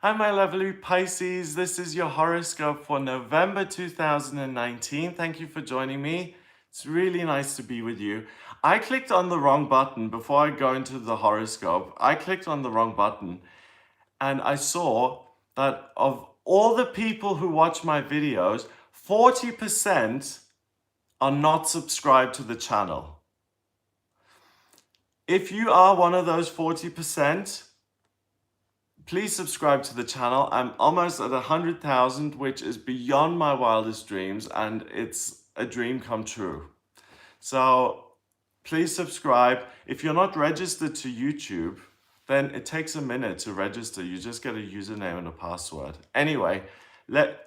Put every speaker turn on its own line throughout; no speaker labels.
Hi, my lovely Pisces. This is your horoscope for November 2019. Thank you for joining me. It's really nice to be with you. I clicked on the wrong button before I go into the horoscope. I clicked on the wrong button and I saw that of all the people who watch my videos, 40% are not subscribed to the channel. If you are one of those 40%, please subscribe to the channel. I'm almost at 100,000, which is beyond my wildest dreams, and it's a dream come true. So please subscribe. If you're not registered to YouTube, then it takes a minute to register. You just get a username and a password. Anyway,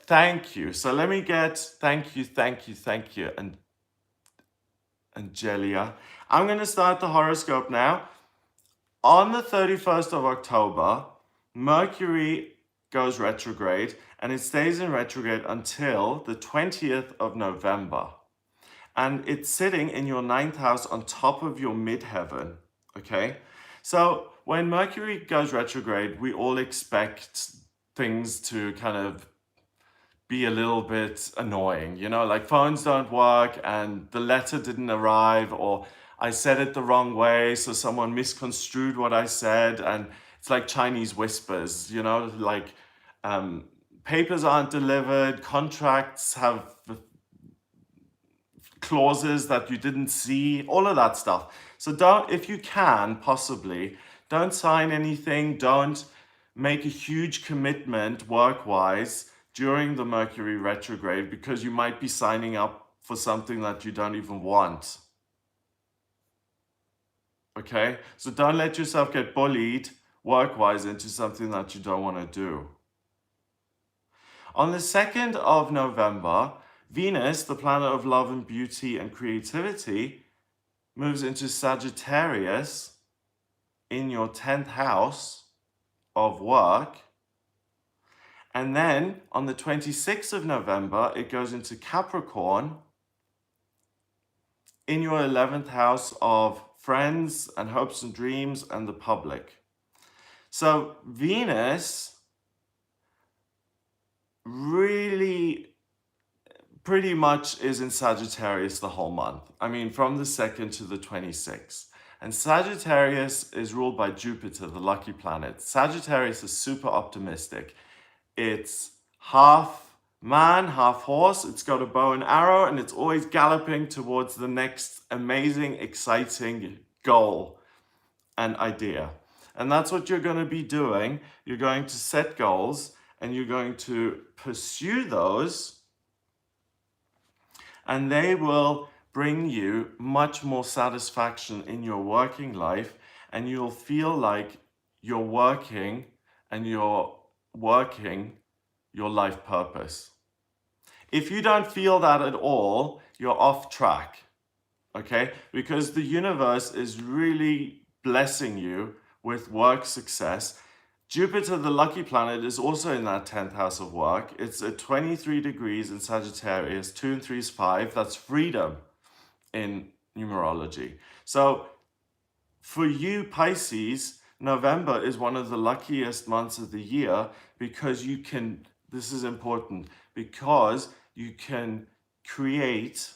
thank you. So let me get thank you, and Angelia. I'm going to start the horoscope now. On the 31st of October, Mercury goes retrograde, and it stays in retrograde until the 20th of November. And it's sitting in your 9th house on top of your midheaven, okay? So when Mercury goes retrograde, we all expect things to kind of be a little bit annoying, you know, like phones don't work and the letter didn't arrive, or I said it the wrong way, so someone misconstrued what I said, and it's like Chinese whispers, you know, like papers aren't delivered, contracts have clauses that you didn't see, all of that stuff. So don't, if you can, possibly, don't sign anything, don't make a huge commitment work-wise during the Mercury retrograde, because you might be signing up for something that you don't even want. Okay? So don't let yourself get bullied work-wise into something that you don't want to do. On the 2nd of November, Venus, the planet of love and beauty and creativity, moves into Sagittarius in your 10th house of work. And then on the 26th of November, it goes into Capricorn in your 11th house of friends and hopes and dreams and the public. So Venus really pretty much is in Sagittarius the whole month. I mean, from the 2nd to the 26th. And Sagittarius is ruled by Jupiter, the lucky planet. Sagittarius is super optimistic. It's half man, half horse. It's got a bow and arrow, and it's always galloping towards the next amazing, exciting goal and idea. And that's what you're going to be doing. You're going to set goals, and you're going to pursue those, and they will bring you much more satisfaction in your working life, and you'll feel like you're working and you're working your life purpose. If you don't feel that at all, you're off track, okay? Because the universe is really blessing you with work success. Jupiter, the lucky planet, is also in that 10th house of work. It's at 23 degrees in Sagittarius. 2 and 3 is 5. That's freedom in numerology. So for you, Pisces, November is one of the luckiest months of the year, because you can, this is important, because you can create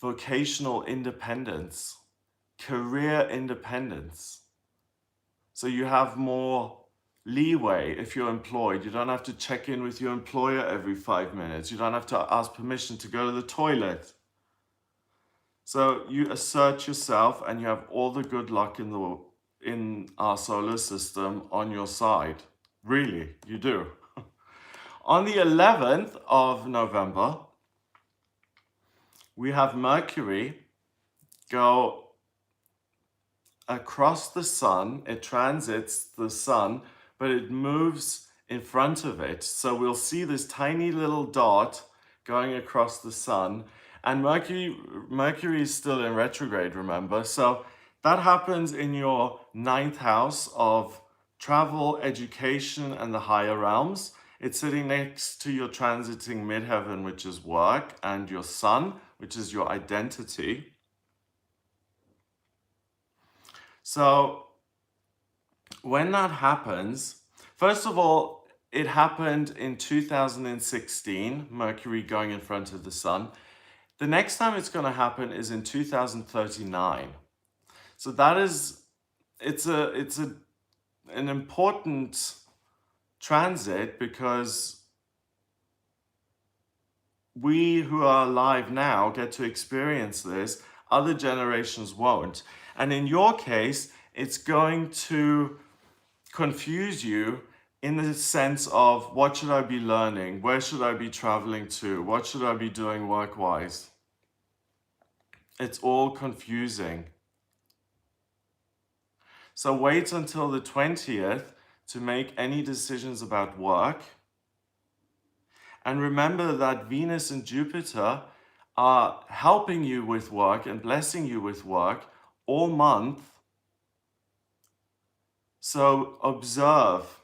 vocational independence, career independence. So you have more leeway if you're employed. You don't have to check in with your employer every 5 minutes. You don't have to ask permission to go to the toilet. So you assert yourself, and you have all the good luck in our solar system on your side. Really, you do. On the 11th of November, we have Mercury go across the sun. It transits the sun, but it moves in front of it. So we'll see this tiny little dot going across the sun. And Mercury is still in retrograde, remember? So that happens in your 9th house of travel, education, and the higher realms. It's sitting next to your transiting midheaven, which is work, and your sun, which is your identity. So when that happens, first of all, it happened in 2016, Mercury going in front of the Sun. The next time it's going to happen is in 2039. So that is, an important transit, because we who are alive now get to experience this, other generations won't. And in your case, it's going to confuse you in the sense of, what should I be learning? Where should I be traveling to? What should I be doing work-wise? It's all confusing. So wait until the 20th to make any decisions about work. And remember that Venus and Jupiter are helping you with work and blessing you with work all month. So observe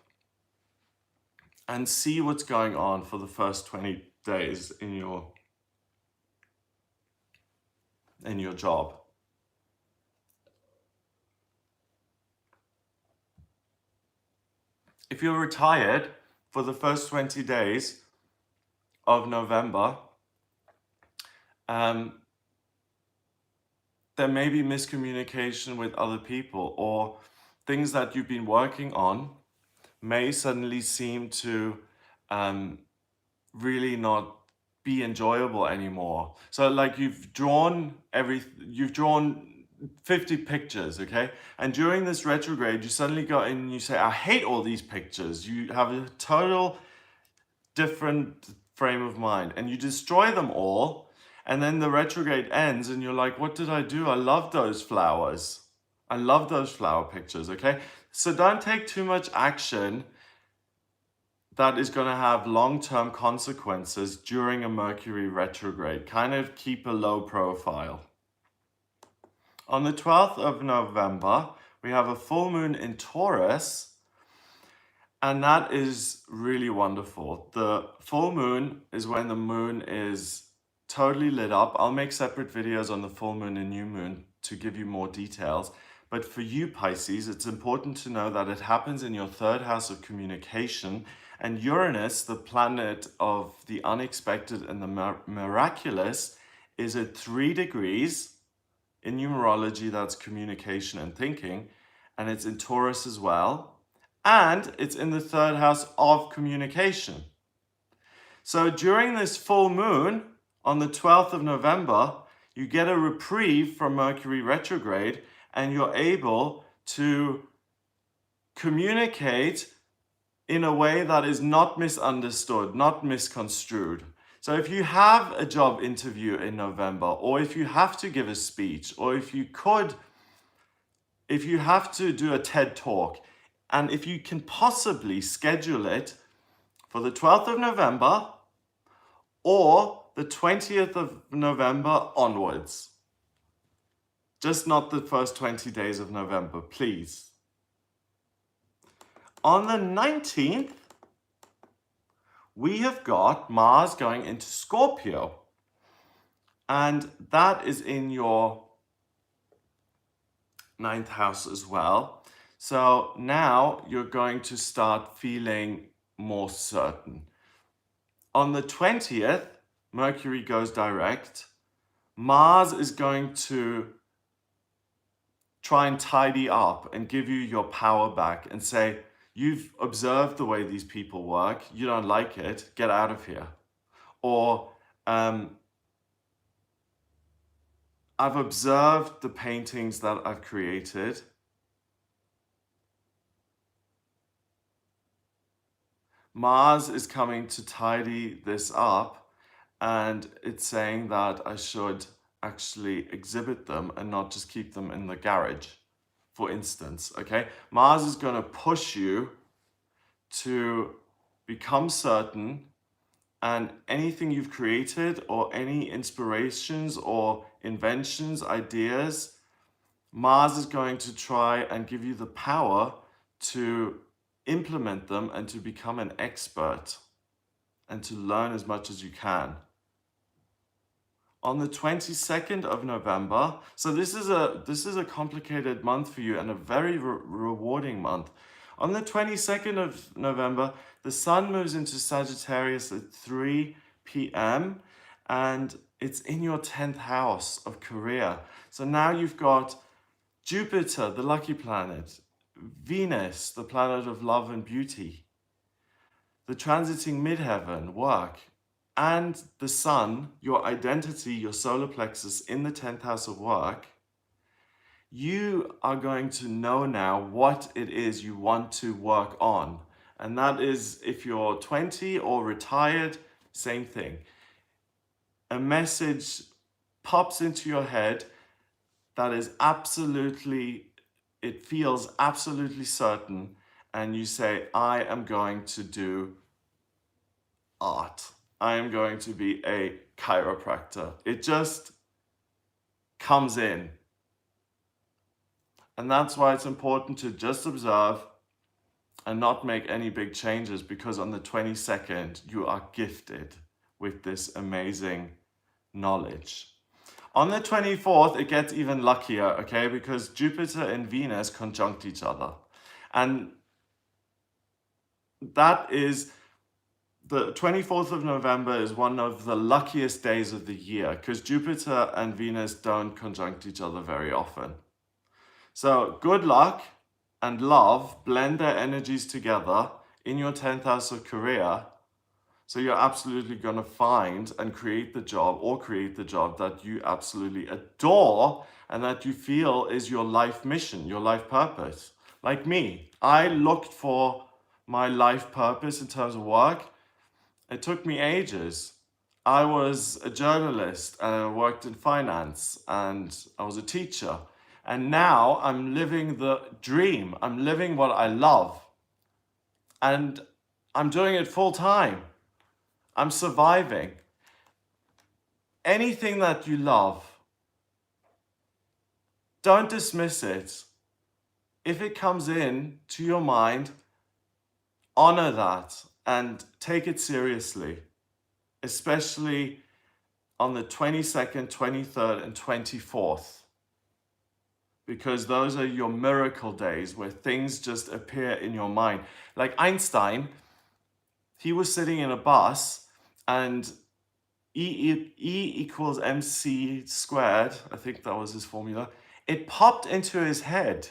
and see what's going on for the first 20 days in your job. If you're retired, for the first 20 days of November, there may be miscommunication with other people, or things that you've been working on may suddenly seem to really not be enjoyable anymore. So like you've drawn 50 pictures, okay? And during this retrograde, you suddenly go in and you say, I hate all these pictures. You have a total different frame of mind and you destroy them all. And then the retrograde ends and you're like, what did I do? I love those flowers. I love those flower pictures, okay? So don't take too much action that is going to have long-term consequences during a Mercury retrograde. Kind of keep a low profile. On the 12th of November, we have a full moon in Taurus, and that is really wonderful. The full moon is when the moon is totally lit up. I'll make separate videos on the full moon and new moon to give you more details. But for you, Pisces, it's important to know that it happens in your third house of communication, and Uranus, the planet of the unexpected and the miraculous, is at 3 degrees. In numerology, that's communication and thinking, and it's in Taurus as well, and it's in the third house of communication. So during this full moon, on the 12th of November, you get a reprieve from Mercury retrograde, and you're able to communicate in a way that is not misunderstood, not misconstrued. So if you have a job interview in November, or if you have to give a speech, or if you have to do a TED talk, and if you can possibly schedule it for the 12th of November or the 20th of November onwards. Just not the first 20 days of November, please. On the 19th, we have got Mars going into Scorpio. And that is in your 9th house as well. So now you're going to start feeling more certain. On the 20th, Mercury goes direct. Mars is going to try and tidy up and give you your power back and say, you've observed the way these people work, you don't like it, get out of here. Or, I've observed the paintings that I've created. Mars is coming to tidy this up, and it's saying that I should actually exhibit them and not just keep them in the garage, for instance, okay? Mars is going to push you to become certain, and anything you've created or any inspirations or inventions, ideas, Mars is going to try and give you the power to implement them and to become an expert and to learn as much as you can. on the 22nd of November, so this is a complicated month for you and a very rewarding month. On the 22nd of November, the Sun moves into Sagittarius at 3 p.m. and it's in your 10th house of career. So now you've got Jupiter, the lucky planet, Venus, the planet of love and beauty, the transiting midheaven, work, and the Sun, your identity, your solar plexus in the 10th house of work. You are going to know now what it is you want to work on. And that is, if you're 20 or retired, same thing. A message pops into your head that is absolutely, it feels absolutely certain, and you say, I am going to do art. I am going to be a chiropractor. It just comes in. And that's why it's important to just observe and not make any big changes, because on the 22nd, you are gifted with this amazing knowledge. On the 24th, it gets even luckier, okay? Because Jupiter and Venus conjunct each other. And that is, the 24th of November is one of the luckiest days of the year, because Jupiter and Venus don't conjunct each other very often. So good luck and love blend their energies together in your 10th house of career. So you're absolutely going to find and create the job that you absolutely adore and that you feel is your life mission, your life purpose. Like me, I looked for my life purpose in terms of work. It took me ages. I was a journalist and I worked in finance and I was a teacher. And now I'm living the dream. I'm living what I love. And I'm doing it full time. I'm surviving. Anything that you love, don't dismiss it. If it comes in to your mind, honor that and take it seriously, especially on the 22nd, 23rd, and 24th. Because those are your miracle days where things just appear in your mind. Like Einstein, he was sitting in a bus and E equals mc squared, I think that was his formula, it popped into his head.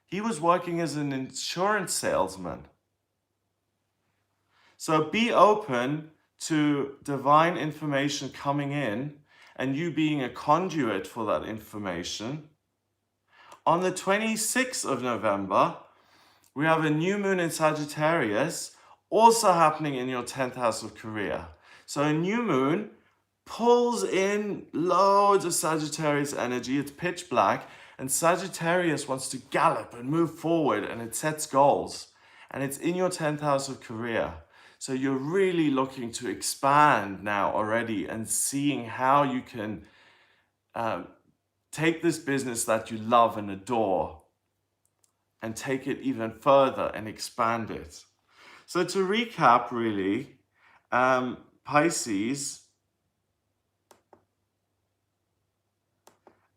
He was working as an insurance salesman. So be open to divine information coming in and you being a conduit for that information. On the 26th of November, we have a new moon in Sagittarius, also happening in your 10th house of career. So a new moon pulls in loads of Sagittarius energy. It's pitch black, and Sagittarius wants to gallop and move forward, and it sets goals. And it's in your 10th house of career. So you're really looking to expand now already and seeing how you can take this business that you love and adore and take it even further and expand it. So to recap, really, Pisces,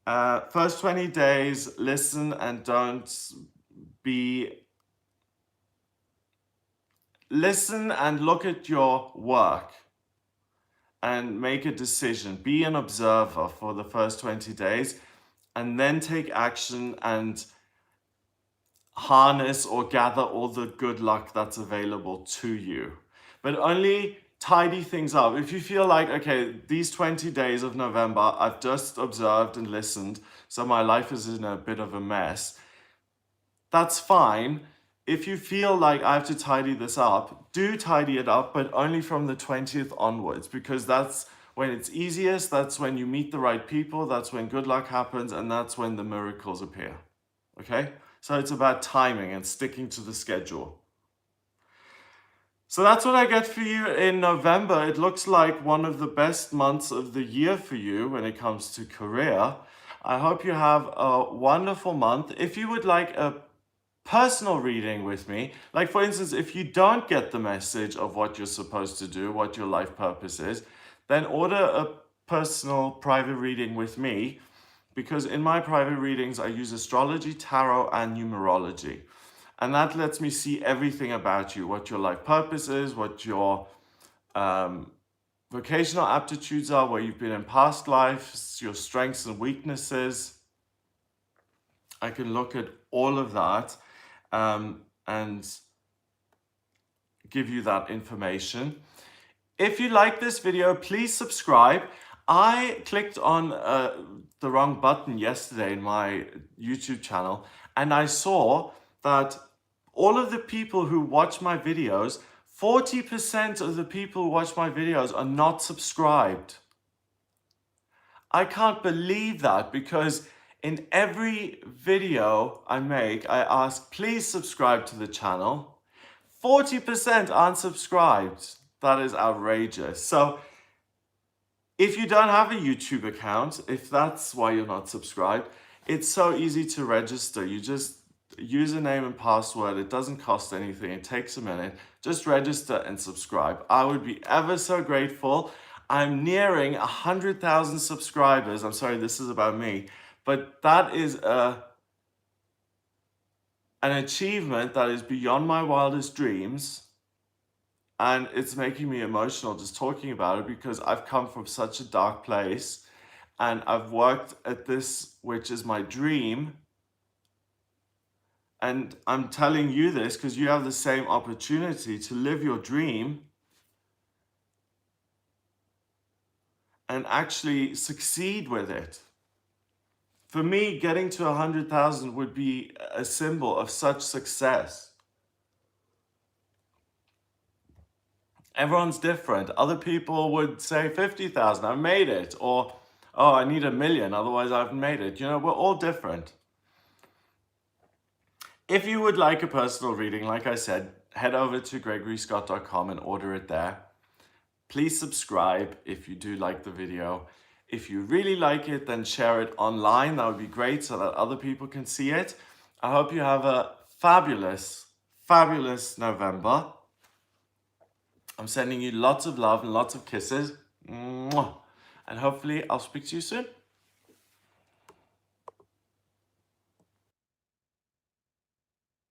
first 20 days, listen and listen and look at your work and make a decision. Be an observer for the first 20 days and then take action and harness or gather all the good luck that's available to you. But only tidy things up. If you feel like, okay, these 20 days of November, I've just observed and listened, so my life is in a bit of a mess, that's fine. If you feel like I have to tidy this up, do tidy it up, but only from the 20th onwards, because that's when it's easiest, that's when you meet the right people, that's when good luck happens, and that's when the miracles appear. Okay? So it's about timing and sticking to the schedule. So that's what I get for you in November. It looks like one of the best months of the year for you when it comes to career. I hope you have a wonderful month. If you would like a personal reading with me, like for instance, if you don't get the message of what you're supposed to do, what your life purpose is, then order a personal private reading with me, because in my private readings, I use astrology, tarot, and numerology. And that lets me see everything about you, what your life purpose is, what your vocational aptitudes are, where you've been in past lives, your strengths and weaknesses. I can look at all of that and give you that information. If you like this video, please subscribe. I clicked on the wrong button yesterday in my YouTube channel, and I saw that all of the people who watch my videos, 40% of the people who watch my videos are not subscribed. I can't believe that, because in every video I make, I ask, please subscribe to the channel. 40% aren't subscribed. That is outrageous. So if you don't have a YouTube account, if that's why you're not subscribed, it's so easy to register. You just username and password. It doesn't cost anything. It takes a minute. Just register and subscribe. I would be ever so grateful. I'm nearing 100,000 subscribers. I'm sorry, this is about me, but that is an achievement that is beyond my wildest dreams. And it's making me emotional just talking about it, because I've come from such a dark place and I've worked at this, which is my dream. And I'm telling you this because you have the same opportunity to live your dream and actually succeed with it. For me, getting to 100,000 would be a symbol of such success. Everyone's different. Other people would say 50,000, I made it. Or, oh, I need 1 million, otherwise I haven't made it. You know, we're all different. If you would like a personal reading, like I said, head over to gregoryscott.com and order it there. Please subscribe if you do like the video. If you really like it, then share it online. That would be great so that other people can see it. I hope you have a fabulous, fabulous November. I'm sending you lots of love and lots of kisses. Mwah. And hopefully I'll speak to you soon.